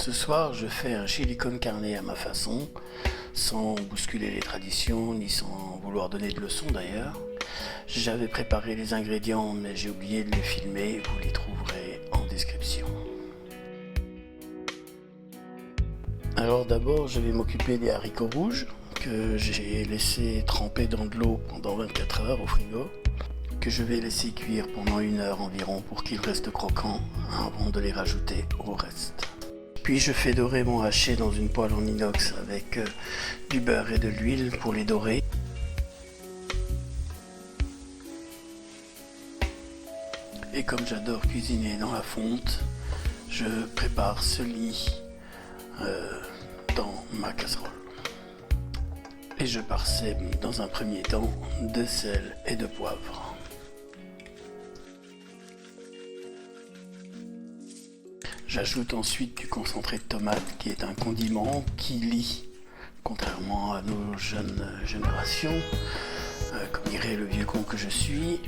Ce soir, je fais un chili con carne à ma façon, sans bousculer les traditions, ni sans vouloir donner de leçons d'ailleurs. J'avais préparé les ingrédients, mais j'ai oublié de les filmer, vous les trouverez en description. Alors d'abord, je vais m'occuper des haricots rouges, que j'ai laissé tremper dans de l'eau pendant 24 heures au frigo, que je vais laisser cuire pendant 1 heure environ pour qu'ils restent croquants avant de les rajouter au reste. Puis je fais dorer mon haché dans une poêle en inox avec du beurre et de l'huile pour les dorer. Et comme j'adore cuisiner dans la fonte, je prépare ce lit dans ma casserole. Et je parsème dans un premier temps de sel et de poivre. J'ajoute ensuite du concentré de tomate qui est un condiment qui lie, contrairement à nos jeunes générations, comme dirait le vieux con que je suis.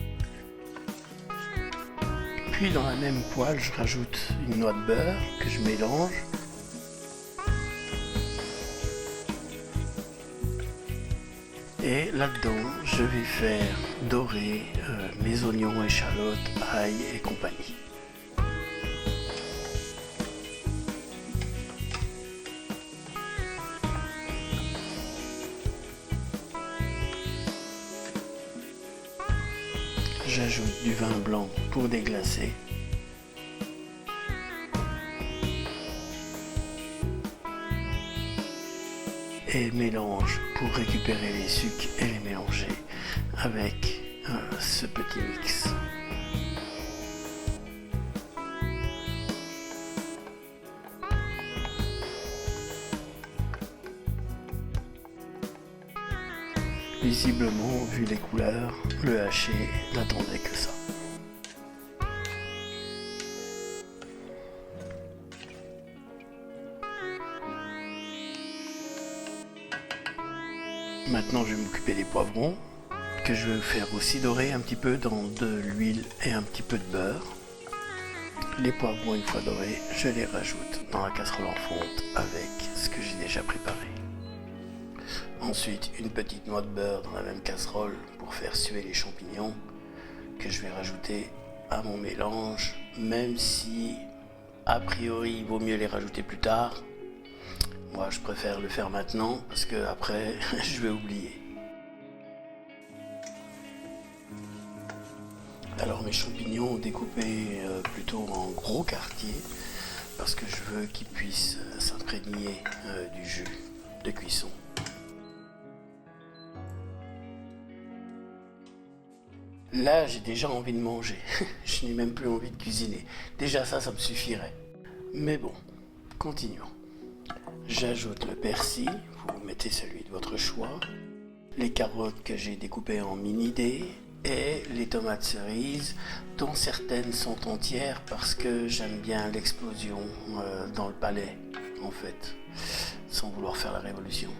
Puis dans la même poêle, je rajoute une noix de beurre que je mélange. Et là-dedans, je vais faire dorer mes oignons, échalotes, ail et compagnie. J'ajoute du vin blanc pour déglacer. Et mélange pour récupérer les sucs et les mélanger avec ce petit mix. Visiblement, vu les couleurs, le haché n'attendait que ça. Maintenant, je vais m'occuper des poivrons, que je vais faire aussi dorer un petit peu dans de l'huile et un petit peu de beurre. Les poivrons, une fois dorés, je les rajoute dans la casserole en fonte avec ce que j'ai déjà préparé. Ensuite, une petite noix de beurre dans la même casserole pour faire suer les champignons que je vais rajouter à mon mélange, même si a priori il vaut mieux les rajouter plus tard. Moi je préfère le faire maintenant parce que après je vais oublier. Alors mes champignons découpés plutôt en gros quartiers parce que je veux qu'ils puissent s'imprégner du jus de cuisson. Là, j'ai déjà envie de manger. Je n'ai même plus envie de cuisiner. Déjà ça me suffirait. Mais bon, continuons. J'ajoute le persil, vous mettez celui de votre choix, les carottes que j'ai découpées en mini-dés et les tomates cerises, dont certaines sont entières parce que j'aime bien l'explosion dans le palais, en fait, sans vouloir faire la révolution.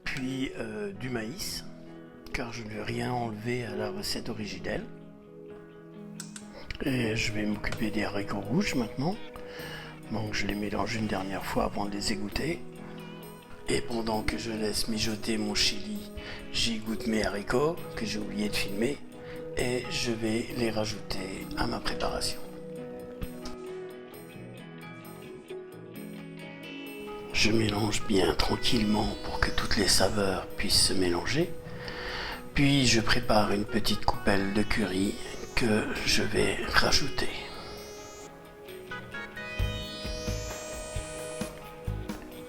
Puis du maïs, car je ne veux rien enlever à la recette originelle. Et je vais m'occuper des haricots rouges maintenant. Donc je les mélange une dernière fois avant de les égoutter. Et pendant que je laisse mijoter mon chili, j'y goûte mes haricots que j'ai oublié de filmer. Et je vais les rajouter à ma préparation. Je mélange bien tranquillement pour que toutes les saveurs puissent se mélanger. Puis je prépare une petite coupelle de curry que je vais rajouter.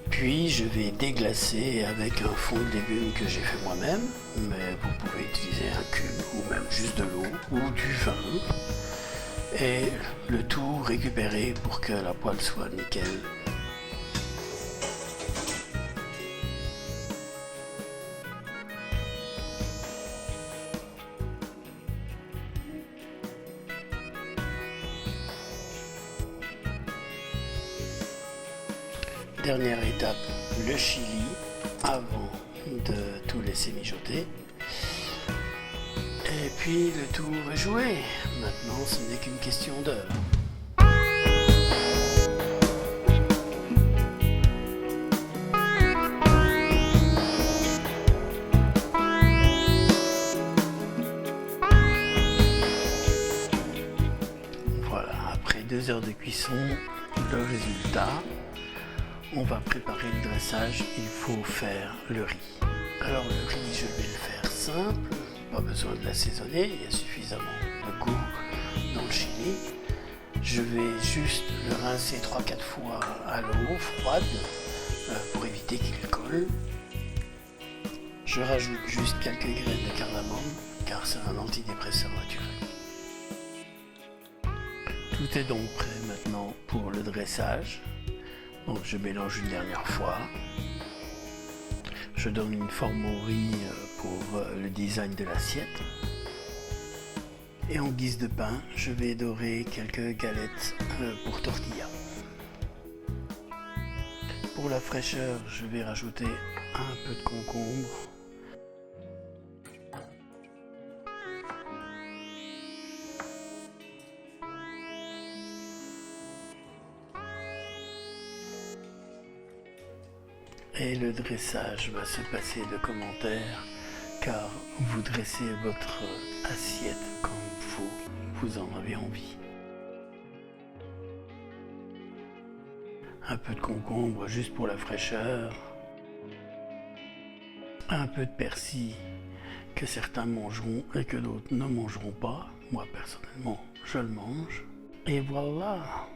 Puis je vais déglacer avec un fond de légumes que j'ai fait moi-même, mais vous pouvez utiliser un cube ou même juste de l'eau ou du vin. Et le tout récupéré pour que la poêle soit nickel. Dernière étape, le chili avant de tout laisser mijoter. Et puis le tour est joué. Maintenant, ce n'est qu'une question d'heure. Après 2 heures de cuisson, le résultat, on va préparer le dressage. Il faut faire le riz. Alors le riz, je vais le faire simple, pas besoin de l'assaisonner, il y a suffisamment de goût dans le chili. Je vais juste le rincer 3-4 fois à l'eau froide pour éviter qu'il colle. Je rajoute juste quelques graines de cardamome car c'est un antidépresseur naturel. Tout est donc prêt maintenant pour le dressage. Donc je mélange une dernière fois. Je donne une forme au riz pour le design de l'assiette. Et en guise de pain, je vais dorer quelques galettes pour tortilla. Pour la fraîcheur, je vais rajouter un peu de concombre. Et le dressage va se passer de commentaires car vous dressez votre assiette comme vous en avez envie. Un peu de concombre juste pour la fraîcheur. Un peu de persil que certains mangeront et que d'autres ne mangeront pas. Moi personnellement, je le mange. Et voilà!